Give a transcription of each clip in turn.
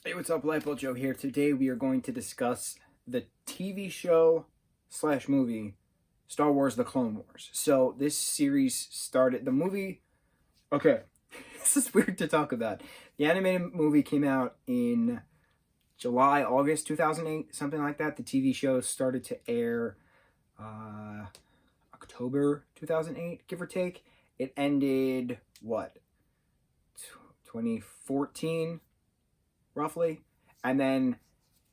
Hey, what's up? Lightboltjoe here. Today we are going to discuss the TV show slash movie Star Wars The Clone Wars. So this series started, the movie, okay, this is weird to talk about. The animated movie came out in July, August 2008, something like that. The TV show started to air October 2008, give or take. It ended, what, 2014? Roughly. And then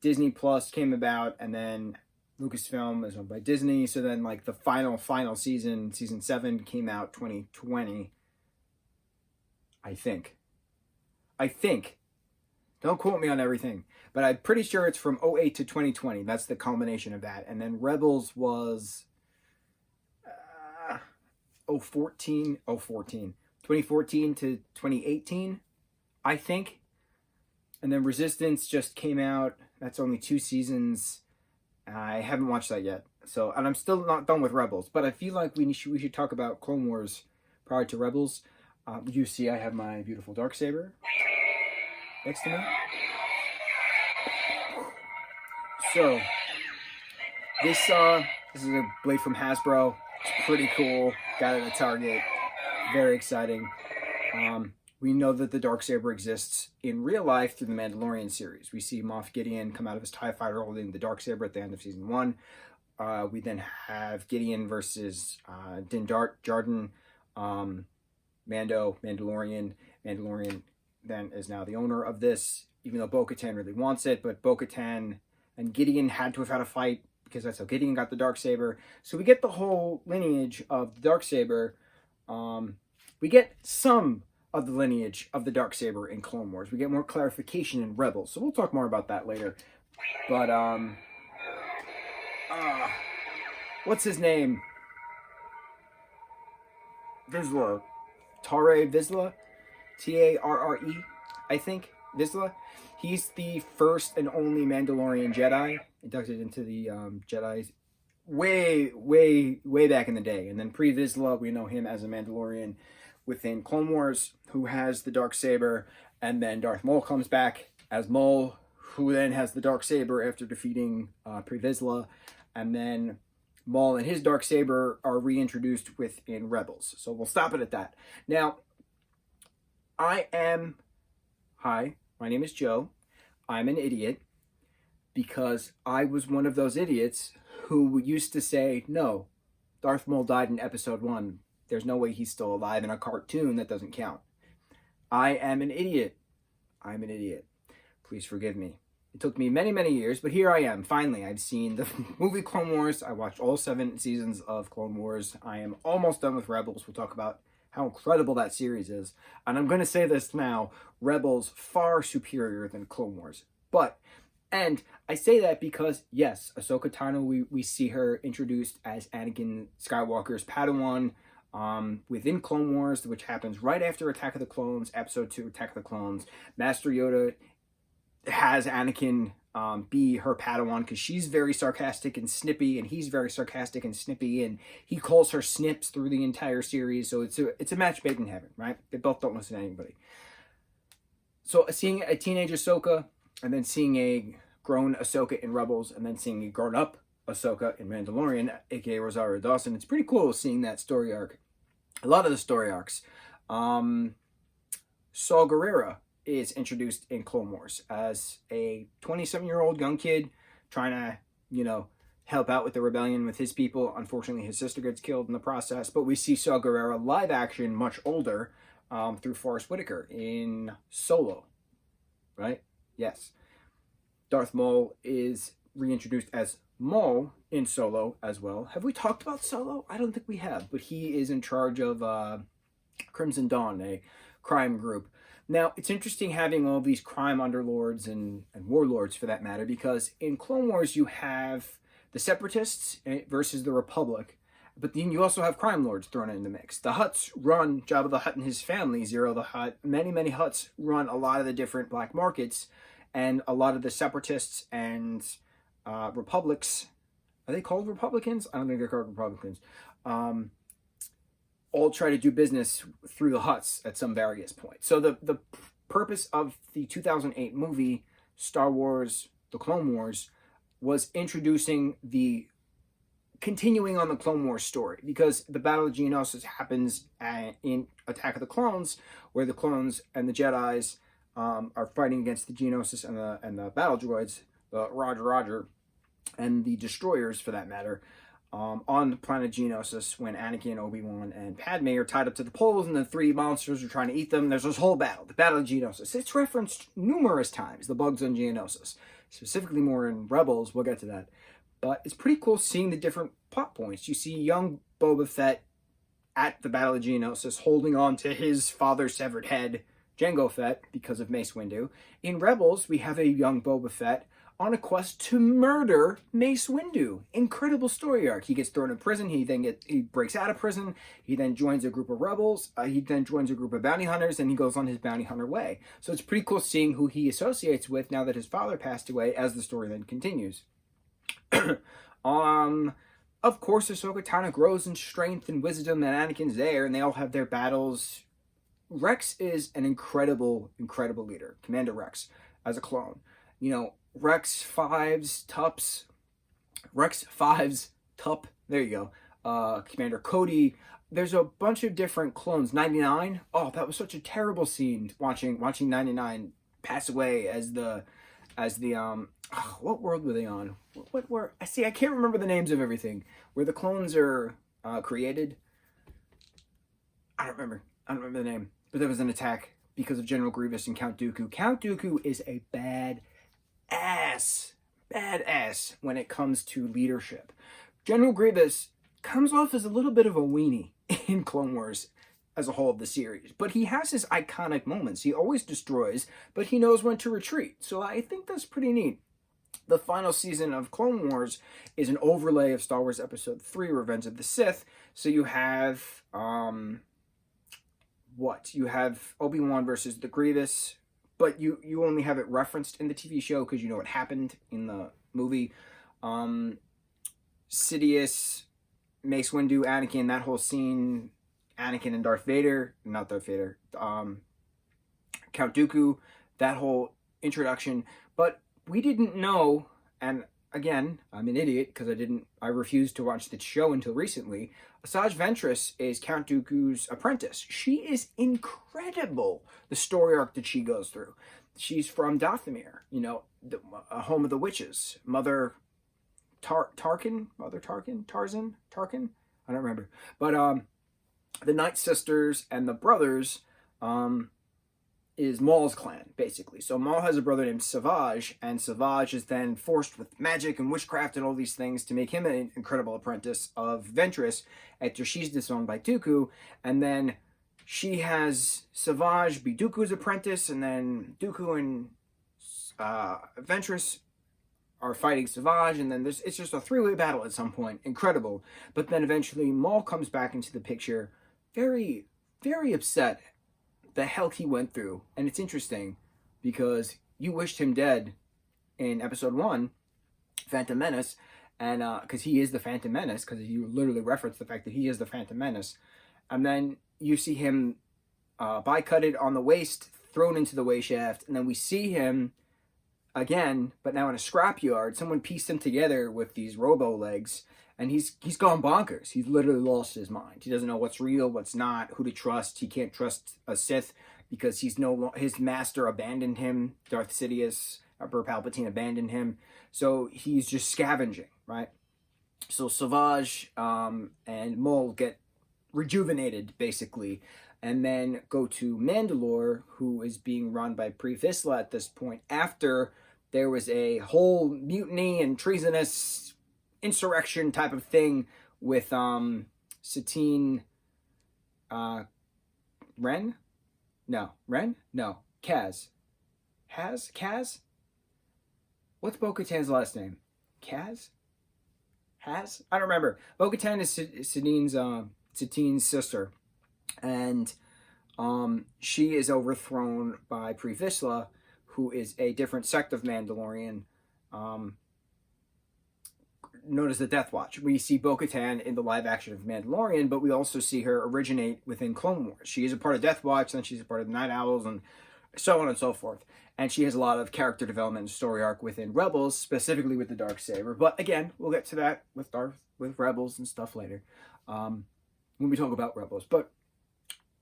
Disney Plus came about, and then Lucasfilm is owned by Disney. So then, like, the final season, season 7, came out 2020. I think. Don't quote me on everything, but I'm pretty sure it's from 08 to 2020. That's the culmination of that. And then Rebels was 2014 to 2018, I think. And then Resistance just came out. That's only 2 seasons. I haven't watched that yet. So, and I'm still not done with Rebels. But I feel like we should talk about Clone Wars prior to Rebels. You see, I have my beautiful darksaber next to me. So, this is a blade from Hasbro. It's pretty cool. Got it at Target. Very exciting. We know that the Darksaber exists in real life through the Mandalorian series. We see Moff Gideon come out of his TIE fighter holding the Darksaber at the end of season 1. We then have Gideon versus Din Djarin, Mandalorian. Mandalorian then is now the owner of this, even though Bokutan really wants it. But Bokutan and Gideon had to have had a fight because that's how Gideon got the Darksaber. So we get the whole lineage of the Darksaber. We get some of the lineage of the Darksaber in Clone Wars. We get more clarification in Rebels, so we'll talk more about that later. But, what's his name? Vizsla. Tare Vizsla? T-A-R-R-E, I think. Vizsla. He's the first and only Mandalorian Jedi, inducted into the Jedi way back in the day. And then pre-Vizsla, we know him as a Mandalorian within Clone Wars, who has the Darksaber, and then Darth Maul comes back as Maul, who then has the Darksaber after defeating Pre-Vizsla, and then Maul and his Darksaber are reintroduced within Rebels. So we'll stop it at that. Now, hi, my name is Joe. I'm an idiot because I was one of those idiots who used to say, no, Darth Maul died in episode 1. There's no way he's still alive in a cartoon. That doesn't count. I am an idiot. I'm an idiot. Please forgive me. It took me many years, but here I am. Finally, I've seen the movie Clone Wars. I watched all 7 seasons of Clone Wars. I am almost done with Rebels. We'll talk about how incredible that series is. And I'm going to say this now. Rebels far superior than Clone Wars. And I say that because, yes, Ahsoka Tano, we see her introduced as Anakin Skywalker's Padawan, within Clone Wars, which happens right after Attack of the Clones, episode 2, Attack of the Clones. Master Yoda has Anakin be her Padawan because she's very sarcastic and snippy, and he's very sarcastic and snippy, and he calls her Snips through the entire series. So it's a match made in heaven, right? They both don't listen to anybody. So seeing a teenage Ahsoka, and then seeing a grown Ahsoka in Rebels, and then seeing a grown-up Ahsoka in Mandalorian, aka Rosario Dawson, it's pretty cool seeing that story arc. A lot of the story arcs. Saw Gerrera is introduced in Clone Wars as a 27-year-old young kid trying to, help out with the rebellion with his people. Unfortunately, his sister gets killed in the process. But we see Saw Gerrera live action, much older, through Forrest Whitaker in Solo. Right? Yes. Darth Maul is reintroduced as Maul in Solo as well. Have we talked about Solo? I don't think we have, but he is in charge of Crimson Dawn, a crime group. Now, it's interesting having all these crime underlords and warlords, for that matter, because in Clone Wars you have the Separatists versus the Republic, but then you also have crime lords thrown in the mix. The Hutts run, Jabba the Hutt and his family, Zero the Hutt, many Hutts run a lot of the different black markets, and a lot of the Separatists and Republics, are they called Republicans? I don't think they're called Republicans. All try to do business through the Hutts at some various point. So the purpose of the 2008 movie Star Wars, The Clone Wars, was introducing continuing on the Clone Wars story, because the Battle of Geonosis happens in Attack of the Clones, where the clones and the Jedis are fighting against the Geonosis and the battle droids, the Roger, and the destroyers, for that matter, on the planet Geonosis, when Anakin, Obi-Wan, and Padme are tied up to the poles and the three monsters are trying to eat them. There's this whole battle, the Battle of Geonosis. It's referenced numerous times, the bugs on Geonosis, specifically more in Rebels. We'll get to that. But it's pretty cool seeing the different plot points. You see young Boba Fett at the Battle of Geonosis holding on to his father's severed head, Jango Fett, because of Mace Windu. In Rebels, we have a young Boba Fett on a quest to murder Mace Windu. Incredible story arc. He gets thrown in prison. He breaks out of prison. He then joins a group of rebels. He then joins a group of bounty hunters, and he goes on his bounty hunter way. So it's pretty cool seeing who he associates with now that his father passed away, as the story then continues. Of course, Ahsoka Tano grows in strength and wisdom, and Anakin's there, and they all have their battles. Rex is an incredible leader. Commander Rex, as a clone. You know, Rex 5's Tup, there you go. Commander Cody. There's a bunch of different clones. 99. Oh, that was such a terrible scene watching 99 pass away as the what world were they on? What were I can't remember the names of everything. Where the clones are created. I don't remember the name. But there was an attack because of General Grievous and Count Dooku. Count Dooku is a badass when it comes to leadership. General Grievous comes off as a little bit of a weenie in Clone Wars as a whole of the series, but he has his iconic moments. He always destroys, but he knows when to retreat. So I think that's pretty neat. The final season of Clone Wars is an overlay of Star Wars Episode 3, Revenge of the Sith. So you have you have Obi-Wan versus the Grievous, but you only have it referenced in the TV show because you know what happened in the movie. Sidious, Mace Windu, Anakin, that whole scene, Anakin and Count Dooku, that whole introduction. But we didn't know, and again, I'm an idiot because I refused to watch the show until recently. Asajj Ventress is Count Dooku's apprentice. She is incredible, the story arc that she goes through. She's from Dathomir, you know, a home of the witches. Mother Tarzan? I don't remember. But the Night Sisters and the brothers is Maul's clan, basically. So Maul has a brother named Savage, and Savage is then forced with magic and witchcraft and all these things to make him an incredible apprentice of Ventress after she's disowned by Dooku. And then she has Savage be Dooku's apprentice, and then Dooku and Ventress are fighting Savage, and then it's just a three-way battle at some point. Incredible. But then eventually Maul comes back into the picture, very, very upset the hell he went through. And it's interesting because you wished him dead in Episode 1, Phantom Menace, and because he is the Phantom Menace, because you literally reference the fact that he is the Phantom Menace. And then you see him bi-cutted on the waist, thrown into the way shaft, and then we see him again, but now in a scrapyard. Someone pieced him together with these robo legs, and he's gone bonkers. He's literally lost his mind. He doesn't know what's real, what's not, who to trust. He can't trust a Sith because his master abandoned him. Darth Sidious, Emperor Palpatine abandoned him. So he's just scavenging, right? So Savage and Maul get rejuvenated, basically, and then go to Mandalore, who is being run by Pre Vizsla at this point, after there was a whole mutiny and treasonous insurrection type of thing with Satine Ren? No. Kaz. Kaz? What's Bo-Katan's last name? Kaz? Has? I don't remember. Bo-Katan is Satine's sister. And she is overthrown by Pre Vizsla, who is a different sect of Mandalorian, known as the Death Watch. We see Bo-Katan in the live action of Mandalorian, but we also see her originate within Clone Wars. She is a part of Death Watch, and she's a part of the Night Owls, and so on and so forth. And she has a lot of character development and story arc within Rebels, specifically with the Darksaber. But again, we'll get to that with Rebels and stuff later, when we talk about Rebels. But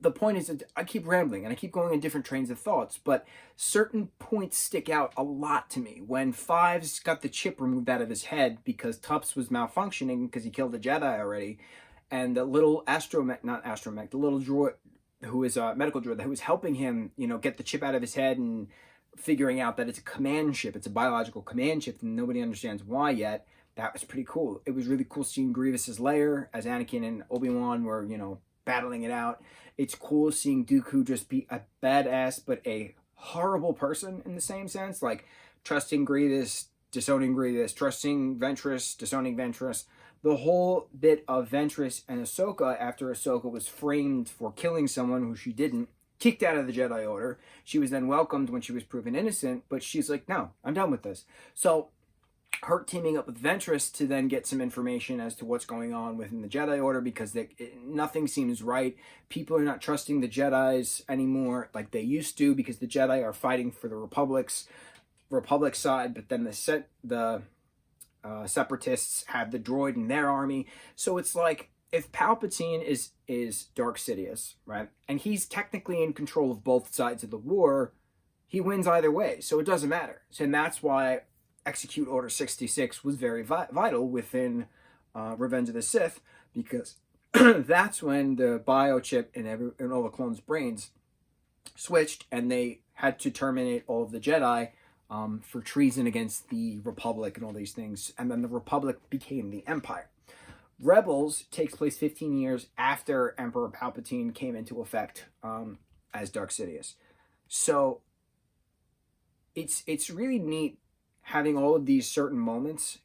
the point is that I keep rambling and I keep going in different trains of thoughts, but certain points stick out a lot to me. When Fives got the chip removed out of his head because Tups was malfunctioning because he killed the Jedi already, and the little the little droid who is a medical droid who was helping him, get the chip out of his head and figuring out that it's a command chip, it's a biological command chip, and nobody understands why yet. That was pretty cool. It was really cool seeing Grievous's lair as Anakin and Obi-Wan were, battling it out. It's cool seeing Dooku just be a badass, but a horrible person in the same sense. Like, trusting Grievous, disowning Grievous, trusting Ventress, disowning Ventress. The whole bit of Ventress and Ahsoka, after Ahsoka was framed for killing someone who she didn't, kicked out of the Jedi Order. She was then welcomed when she was proven innocent, but she's like, no, I'm done with this. So her teaming up with Ventress to then get some information as to what's going on within the Jedi Order, because nothing seems right. People are not trusting the Jedis anymore like they used to, because the Jedi are fighting for the Republic side, but then the Separatists have the droid in their army. So it's like, if Palpatine is Dark Sidious, right, and he's technically in control of both sides of the war, he wins either way, so it doesn't matter. So, and that's why Execute Order 66 was very vital within Revenge of the Sith, because that's when the biochip in all the clones' brains switched, and they had to terminate all of the Jedi for treason against the Republic and all these things, and then the Republic became the Empire. Rebels takes place 15 years after Emperor Palpatine came into effect as Dark Sidious. So it's really neat having all of these certain moments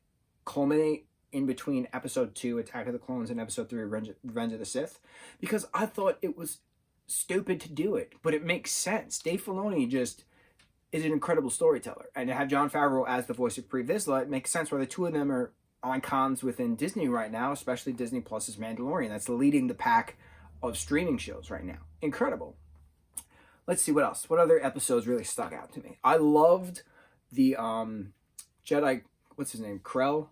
culminate in between Episode 2, Attack of the Clones, and Episode 3, Revenge of the Sith, because I thought it was stupid to do it, but it makes sense. Dave Filoni just is an incredible storyteller, and to have Jon Favreau as the voice of Pre Vizsla, it makes sense why the two of them are icons within Disney right now, especially Disney Plus's Mandalorian. That's leading the pack of streaming shows right now. Incredible. Let's see what else. What other episodes really stuck out to me? I loved the Jedi, what's his name, Krell,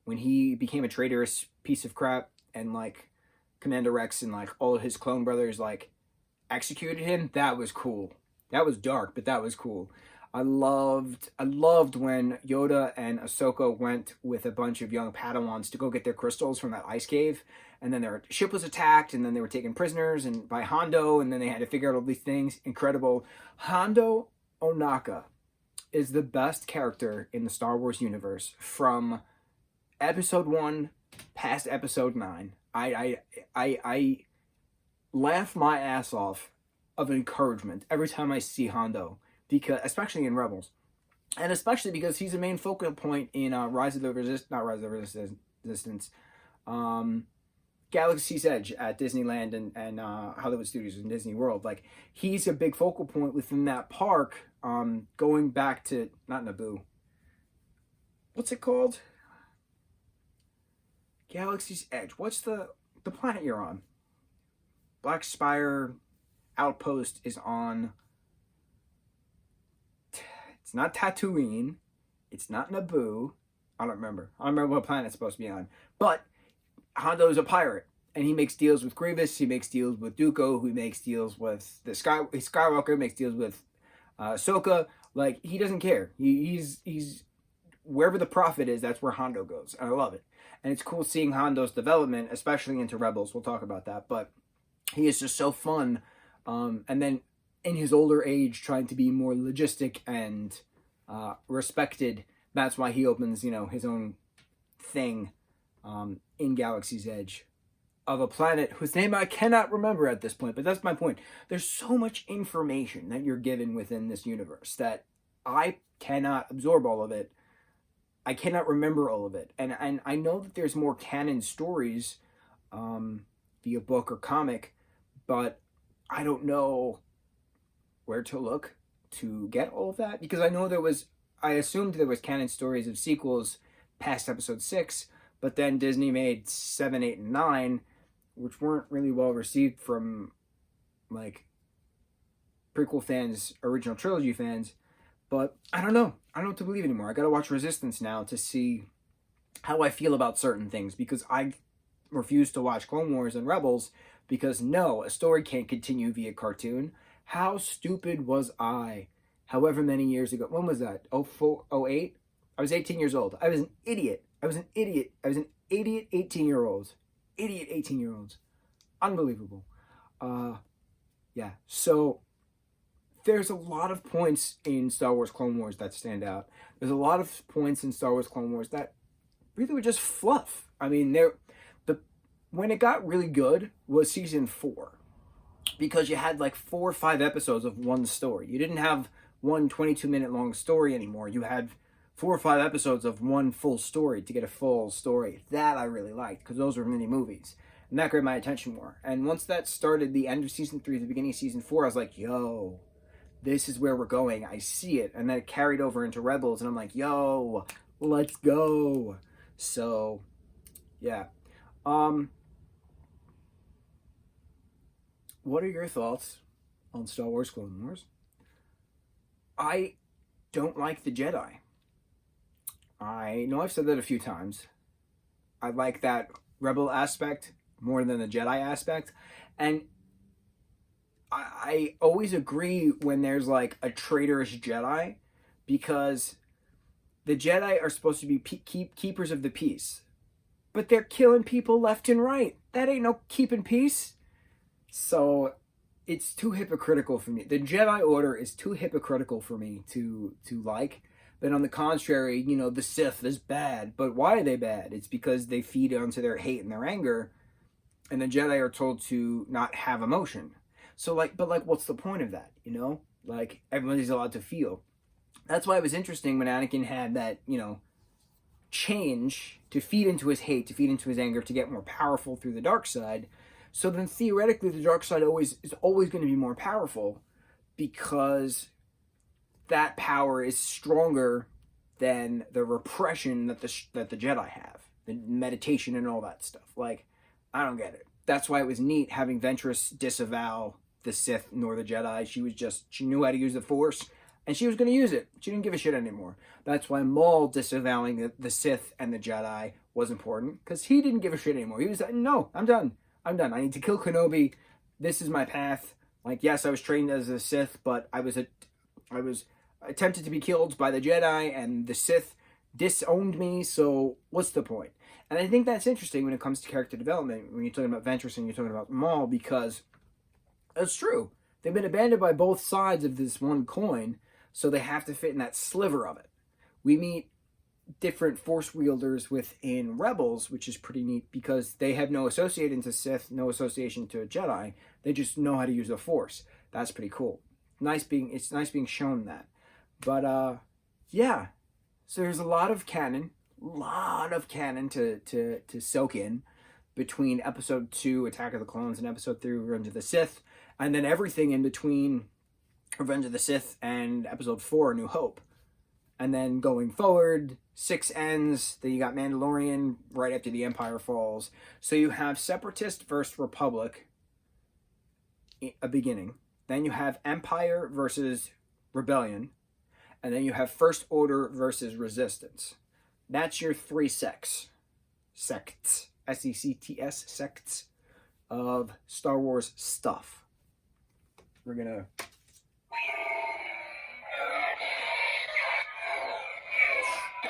when he became a traitorous piece of crap, and like Commander Rex and like all of his clone brothers like executed him. That was cool. That was dark, but that was cool. I loved when Yoda and Ahsoka went with a bunch of young Padawans to go get their crystals from that ice cave, and then their ship was attacked, and then they were taken prisoners and by Hondo, and then they had to figure out all these things. Incredible. Hondo Ohnaka is the best character in the Star Wars universe from Episode 1 past Episode 9. I laugh my ass off of encouragement every time I see Hondo, because especially in Rebels, and especially because he's a main focal point in Resistance, Galaxy's Edge at Disneyland and Hollywood Studios and Disney World. Like, he's a big focal point within that park, going back to, not Naboo, what's it called? Galaxy's Edge. What's the planet you're on? Black Spire Outpost is on, it's not Tatooine, it's not Naboo, I don't remember what planet it's supposed to be on, but Hondo is a pirate, and he makes deals with Grievous, he makes deals with Dooku, who makes deals with the Skywalker, makes deals with Ahsoka. Like, he doesn't care. He's wherever the profit is, that's where Hondo goes, and I love it. And it's cool seeing Hondo's development, especially into Rebels. We'll talk about that, but he is just so fun. And then in his older age, trying to be more logistic and respected. That's why he opens, his own thing in Galaxy's Edge of a planet whose name I cannot remember at this point. But that's my point. There's so much information that you're given within this universe that I cannot absorb all of it. I cannot remember all of it. And I know that there's more canon stories via book or comic, but I don't know where to look to get all of that, because I assumed there was canon stories of sequels past Episode 6, but then Disney made 7, 8, and 9, which weren't really well received from, like, prequel fans, original trilogy fans, but I don't know. I don't know what to believe anymore. I gotta watch Resistance now to see how I feel about certain things, because I refuse to watch Clone Wars and Rebels because no, a story can't continue via cartoon. How stupid was I? However many years ago. When was that? 04, 08? I was 18 years old. I was an idiot. I was an idiot 18-year-old. Idiot 18-year-olds. Unbelievable. Yeah. So there's a lot of points in Star Wars Clone Wars that stand out. There's a lot of points in Star Wars Clone Wars that really were just fluff. I mean, when it got really good was season 4. Because you had like 4 or 5 episodes of one story. You didn't have one 22-minute long story anymore. You had 4 or 5 episodes of one full story to get a full story. That I really liked, because those were mini movies. And that grabbed my attention more. And once that started, the end of season 3, the beginning of season 4, I was like, yo, this is where we're going. I see it. And then it carried over into Rebels, and I'm like, yo, let's go. So, yeah. What are your thoughts on Star Wars Clone Wars? I don't like the Jedi. I know I've said that a few times. I like that rebel aspect more than the Jedi aspect. And I always agree when there's like a traitorous Jedi, because the Jedi are supposed to be keepers of the peace. But they're killing people left and right. That ain't no keeping peace. So it's too hypocritical for me. The Jedi Order is too hypocritical for me to like. But on the contrary, you know, the Sith is bad. But why are they bad? It's because they feed onto their hate and their anger. And the Jedi are told to not have emotion. So but what's the point of that? You know, like everybody's allowed to feel. That's why it was interesting when Anakin had that, you know, change to feed into his hate, to feed into his anger, to get more powerful through the dark side. So then theoretically the dark side is always going to be more powerful, because that power is stronger than the repression that the Jedi have, the meditation and all that stuff. Like, I don't get it. That's why it was neat having Ventress disavow the Sith nor the Jedi. She knew how to use the Force, and she was going to use it. She didn't give a shit anymore. That's why Maul disavowing the Sith and the Jedi was important, because he didn't give a shit anymore. He was like, no, I'm done. I need to kill Kenobi. This is my path. Like, yes, I was trained as a Sith, but I was attempted to be killed by the Jedi, and the Sith disowned me, so what's the point? And I think that's interesting when it comes to character development, when you're talking about Ventress and you're talking about Maul, because it's true. They've been abandoned by both sides of this one coin, so they have to fit in that sliver of it. We meet different Force wielders within Rebels, which is pretty neat, because they have no association to Sith, no association to a Jedi. They just know how to use the Force. That's pretty cool. It's nice being shown that. But yeah. So there's a lot of canon to soak in between Episode 2, Attack of the Clones, and Episode 3, Revenge of the Sith, and then everything in between Revenge of the Sith and Episode 4, A New Hope. And then going forward, 6 ends, then you got Mandalorian right after the Empire falls. So you have Separatist versus Republic, a beginning. Then you have Empire versus Rebellion. And then you have First Order versus Resistance. That's your 3 sects. Sects. S-E-C-T-S. Sects of Star Wars stuff. We're gonna...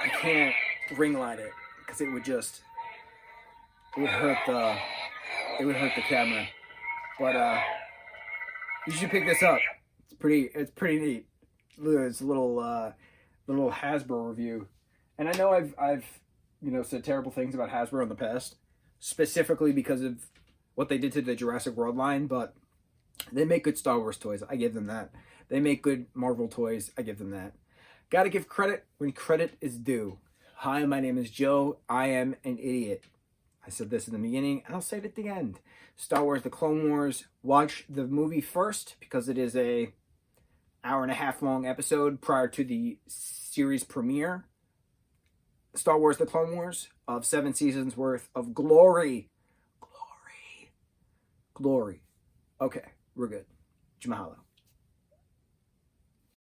I can't ring light it, because it would hurt the camera. But you should pick this up. It's pretty neat. It's a little Hasbro review. And I know I've said terrible things about Hasbro in the past, specifically because of what they did to the Jurassic World line, but they make good Star Wars toys. I give them that. They make good Marvel toys. I give them that. Gotta give credit when credit is due. Hi, my name is Joe. I am an idiot. I said this in the beginning, and I'll say it at the end. Star Wars The Clone Wars. Watch the movie first, because it is a hour-and-a-half long episode prior to the series premiere. Star Wars The Clone Wars, of 7 seasons worth of glory. Glory. Okay, we're good. Mahalo.